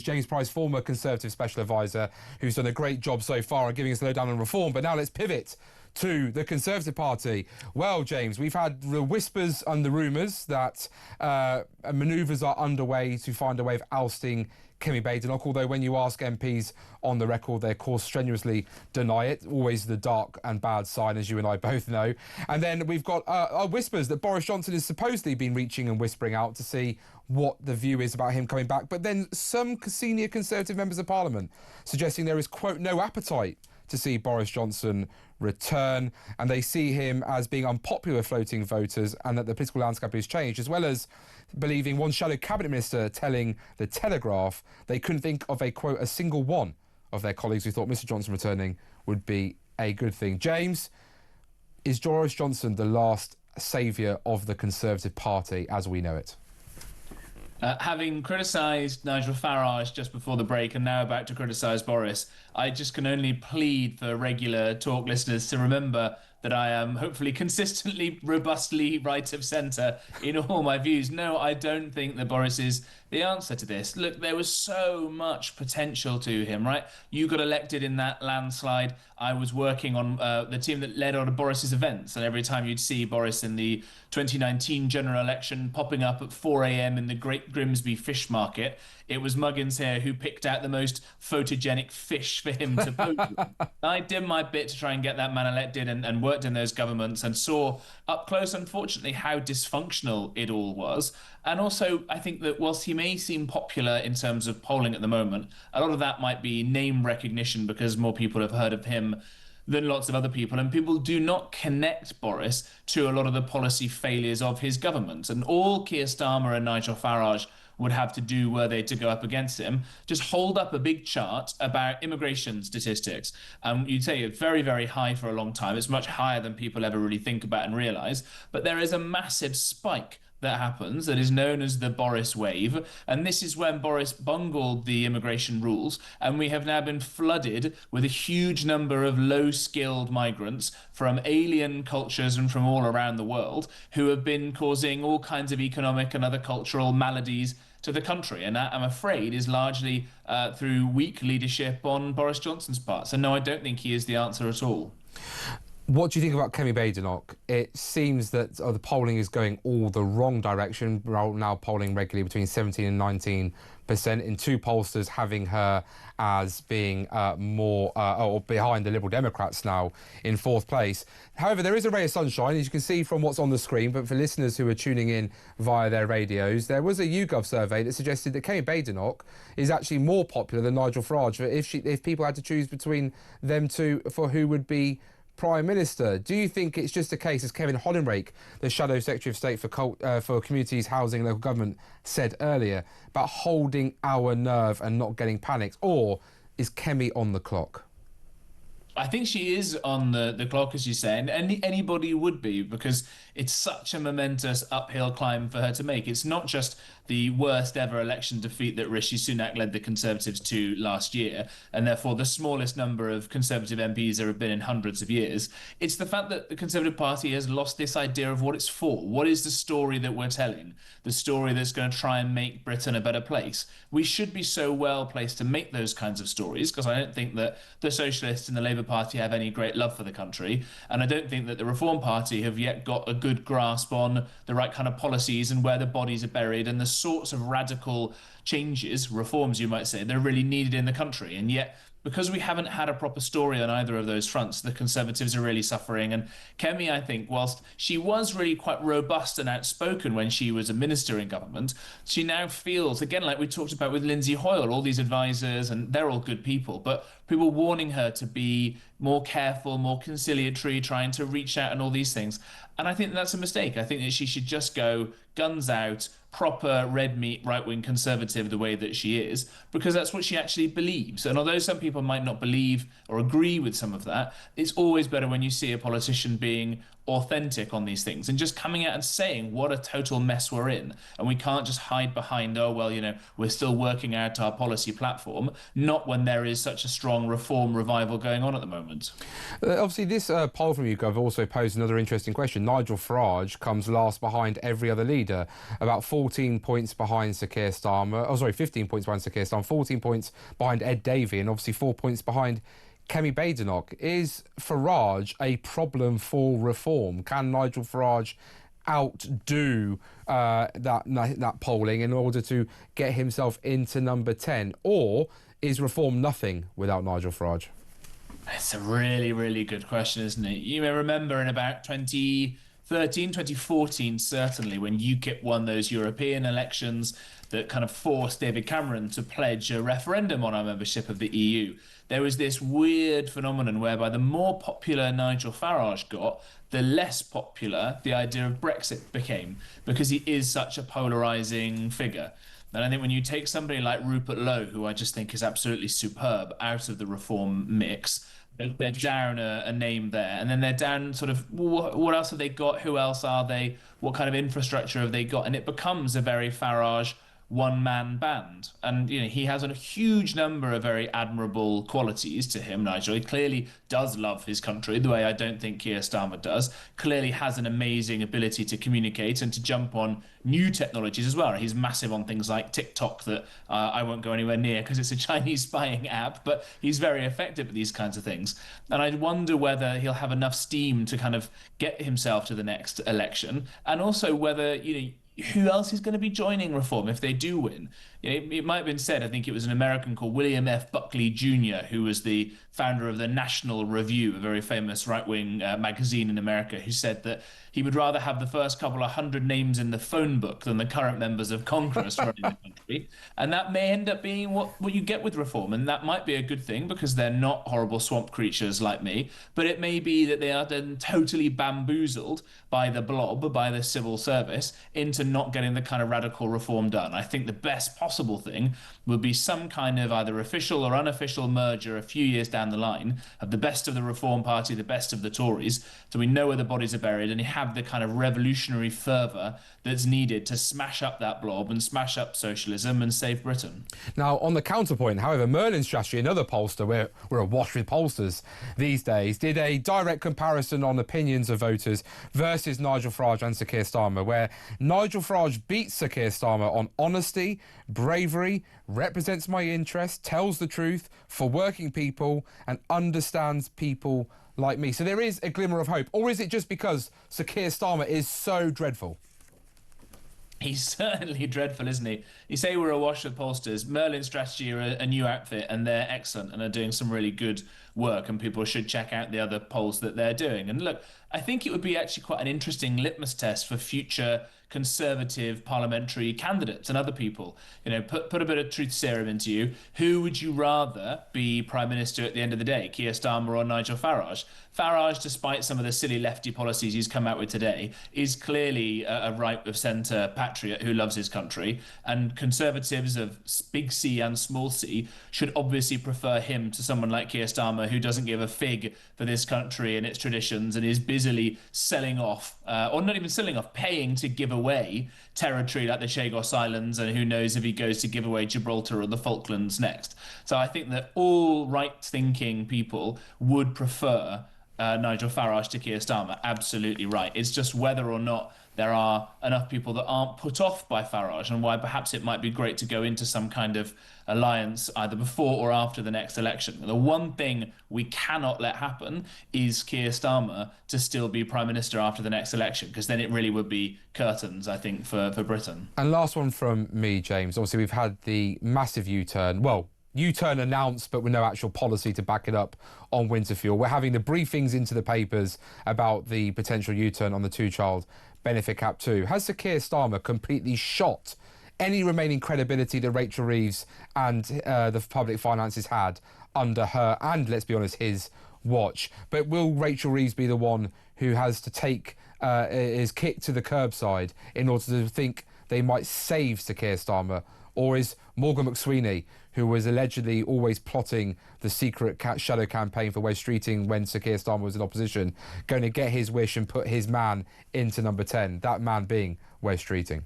James Price, former Conservative Special Advisor, who's done a great job so far at giving us a lowdown on reform. But now let's pivot to the Conservative Party. Well, James, we've had the whispers and the rumours that manoeuvres are underway to find a way of ousting Kemi Badenoch, although when you ask MPs on the record, they of course strenuously deny it. Always the dark and bad side, as you and I both know. And then we've got whispers that Boris Johnson has supposedly been reaching and whispering out to see what the view is about him coming back. But then some senior Conservative members of Parliament suggesting there is, quote, no appetite to see Boris Johnson return, and they see him as being unpopular with floating voters and that the political landscape has changed, as well as believing one shadow cabinet minister telling The Telegraph they couldn't think of a, quote, a single one of their colleagues who thought Mr Johnson returning would be a good thing. James, is Boris Johnson the last saviour of the Conservative Party as we know it? Having criticised Nigel Farage just before the break and now about to criticise Boris, I just can only plead for regular talk listeners to remember that I am hopefully consistently, robustly right of centre in all my views. No, I don't think that Boris is the answer to this. Look, there was so much potential to him, right? You got elected in that landslide. I was working on the team that led on Boris's events, and every time you'd see Boris in the 2019 general election popping up at 4 a.m. in the Great Grimsby Fish Market, it was Muggins here who picked out the most photogenic fish for him to vote with. I did my bit to try and get that man elected and worked in those governments and saw up close, unfortunately, how dysfunctional it all was. And also, I think that whilst he may seem popular in terms of polling at the moment, a lot of that might be name recognition because more people have heard of him than lots of other people, and people do not connect Boris to a lot of the policy failures of his government. And all Keir Starmer and Nigel Farage would have to do were they to go up against him, just hold up a big chart about immigration statistics. You'd say it's very, very high for a long time. It's much higher than people ever really think about and realise. But there is a massive spike that happens that is known as the Boris wave. And this is when Boris bungled the immigration rules. And we have now been flooded with a huge number of low-skilled migrants from alien cultures and from all around the world who have been causing all kinds of economic and other cultural maladies to the country. And that, I'm afraid, is largely through weak leadership on Boris Johnson's part. So no, I don't think he is the answer at all. What do you think about Kemi Badenoch? It seems that the polling is going all the wrong direction. We're now polling regularly between 17 and 19%, in two pollsters having her as being more or behind the Liberal Democrats now in fourth place. However, there is a ray of sunshine, as you can see from what's on the screen, but for listeners who are tuning in via their radios, there was a YouGov survey that suggested that Kemi Badenoch is actually more popular than Nigel Farage if people had to choose between them two for who would be Prime Minister. Do you think it's just a case, as Kevin Hollinrake, the Shadow Secretary of State for Communities, Housing and Local Government, said earlier, about holding our nerve and not getting panicked? Or is Kemi on the clock? I think she is on the clock, as you say, and anybody would be, because it's such a momentous uphill climb for her to make. It's not just the worst ever election defeat that Rishi Sunak led the Conservatives to last year, and therefore the smallest number of Conservative MPs there have been in hundreds of years. It's the fact that the Conservative Party has lost this idea of what it's for. What is the story that we're telling? The story that's going to try and make Britain a better place. We should be so well placed to make those kinds of stories, because I don't think that the Socialists and the Labour Party have any great love for the country, and I don't think that the Reform Party have yet got a good grasp on the right kind of policies and where the bodies are buried and the sorts of radical changes, reforms you might say, that are really needed in the country. And yet, because we haven't had a proper story on either of those fronts, the Conservatives are really suffering. And Kemi, I think, whilst she was really quite robust and outspoken when she was a minister in government, she now feels, again, like we talked about with Lindsay Hoyle, all these advisors, and they're all good people, but people warning her to be more careful, more conciliatory, trying to reach out and all these things. And I think that's a mistake. I think that she should just go guns out, proper red meat right-wing Conservative the way that she is, because that's what she actually believes. And although some people might not believe or agree with some of that, it's always better when you see a politician being authentic on these things and just coming out and saying what a total mess we're in. And we can't just hide behind, oh, well, we're still working out our policy platform, not when there is such a strong reform revival going on at the moment. Obviously, this poll from YouGov also posed another interesting question. Nigel Farage comes last behind every other leader, about 14 points behind Sir Keir Starmer. 15 points behind Sir Keir Starmer, 14 points behind Ed Davey, and obviously 4 points behind Kemi Badenoch. Is Farage a problem for reform? Can Nigel Farage outdo that polling in order to get himself into number 10? Or is reform nothing without Nigel Farage? It's a really, really good question, isn't it? You may remember in about 2013, 2014, certainly, when UKIP won those European elections that kind of forced David Cameron to pledge a referendum on our membership of the EU. There was this weird phenomenon whereby the more popular Nigel Farage got, the less popular the idea of Brexit became, because he is such a polarising figure. And I think when you take somebody like Rupert Lowe, who I just think is absolutely superb, out of the reform mix, they're down a name there. And then they're down sort of, what else have they got? Who else are they? What kind of infrastructure have they got? And it becomes a very Farage one-man band. And he has a huge number of very admirable qualities to him, Nigel. He clearly does love his country the way I don't think Keir Starmer does. Clearly has an amazing ability to communicate and to jump on new technologies as well. He's massive on things like TikTok that I won't go anywhere near because it's a Chinese spying app, but he's very effective at these kinds of things. And I wonder whether he'll have enough steam to kind of get himself to the next election, and also whether, who else is going to be joining reform if they do win. It might have been said, I think it was an American called William F. Buckley Jr., who was the founder of the National Review, a very famous right-wing magazine in America, who said that he would rather have the first couple of hundred names in the phone book than the current members of Congress running the country. And that may end up being what you get with reform. And that might be a good thing because they're not horrible swamp creatures like me. But it may be that they are then totally bamboozled by the blob, by the civil service, into not getting the kind of radical reform done. I think the best possible thing would be some kind of either official or unofficial merger a few years down the line of the best of the Reform Party, the best of the Tories, so we know where the bodies are buried and you have the kind of revolutionary fervour that's needed to smash up that blob and smash up socialism and save Britain. Now, on the counterpoint, however, Merlin Strategy, another pollster, we're awash with pollsters these days, did a direct comparison on opinions of voters versus Nigel Farage and Sir Keir Starmer, where Nigel Farage beats Sir Keir Starmer on honesty, bravery, represents my interests, tells the truth for working people and understands people like me. So there is a glimmer of hope. Or is it just because Sir Keir Starmer is so dreadful? He's certainly dreadful, isn't he? You say we're awash with pollsters. Merlin Strategy are a new outfit, and they're excellent and are doing some really good work, and people should check out the other polls that they're doing. And look, I think it would be actually quite an interesting litmus test for future Conservative parliamentary candidates and other people. Put a bit of truth serum into you. Who would you rather be Prime Minister at the end of the day, Keir Starmer or Nigel Farage? Farage, despite some of the silly lefty policies he's come out with today, is clearly a right of centre patriot who loves his country, and Conservatives of big C and small c should obviously prefer him to someone like Keir Starmer, who doesn't give a fig for this country and its traditions and is busily selling off, or not even selling off, paying to give away territory like the Chagos Islands, and who knows if he goes to give away Gibraltar or the Falklands next. So I think that all right-thinking people would prefer Nigel Farage to Keir Starmer. Absolutely right. It's just whether or not there are enough people that aren't put off by Farage, and why perhaps it might be great to go into some kind of alliance either before or after the next election. The one thing we cannot let happen is Keir Starmer to still be Prime Minister after the next election, because then it really would be curtains, I think, for Britain. And last one from me, James. Obviously, we've had the massive U-turn. Well, U-turn announced, but with no actual policy to back it up on winter fuel. We're having the briefings into the papers about the potential U-turn on the two-child benefit cap too. Has Sir Keir Starmer completely shot any remaining credibility that Rachel Reeves and the public finances had under her and, let's be honest, his watch? But will Rachel Reeves be the one who has to take his kick to the curbside in order to think they might save Sir Keir Starmer Or is Morgan McSweeney, who was allegedly always plotting the secret shadow campaign for Wes Streeting when Sir Keir Starmer was in opposition, going to get his wish and put his man into number 10, that man being Wes Streeting?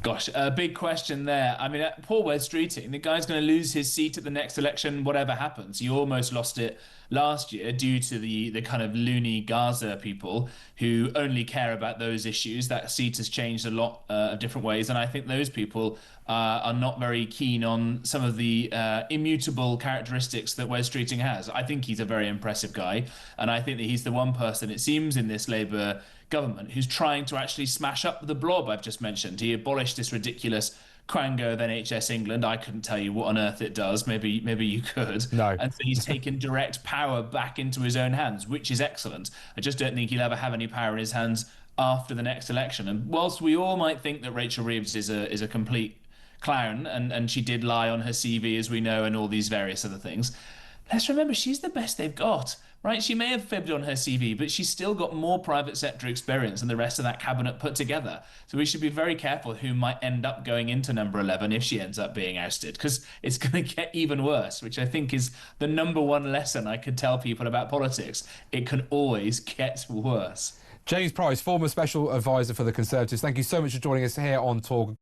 Gosh, a big question there. I mean, poor Wes Streeting, the guy's going to lose his seat at the next election, whatever happens. He almost lost it last year due to the kind of loony Gaza people who only care about those issues. That seat has changed a lot of different ways. And I think those people are not very keen on some of the immutable characteristics that Wes Streeting has. I think he's a very impressive guy. And I think that he's the one person, it seems, in this Labour government who's trying to actually smash up the blob I've just mentioned. He abolished this ridiculous quango of NHS England. I couldn't tell you what on earth it does. Maybe you could. No. And so he's taken direct power back into his own hands, which is excellent. I just don't think he'll ever have any power in his hands after the next election. And whilst we all might think that Rachel Reeves is a complete clown, and she did lie on her CV, as we know, and all these various other things, let's remember she's the best they've got. Right, she may have fibbed on her CV, but she's still got more private sector experience than the rest of that cabinet put together. So we should be very careful who might end up going into number 11 if she ends up being ousted, because it's going to get even worse, which I think is the number one lesson I could tell people about politics. It can always get worse. James Price, former special advisor for the Conservatives, thank you so much for joining us here on Talk.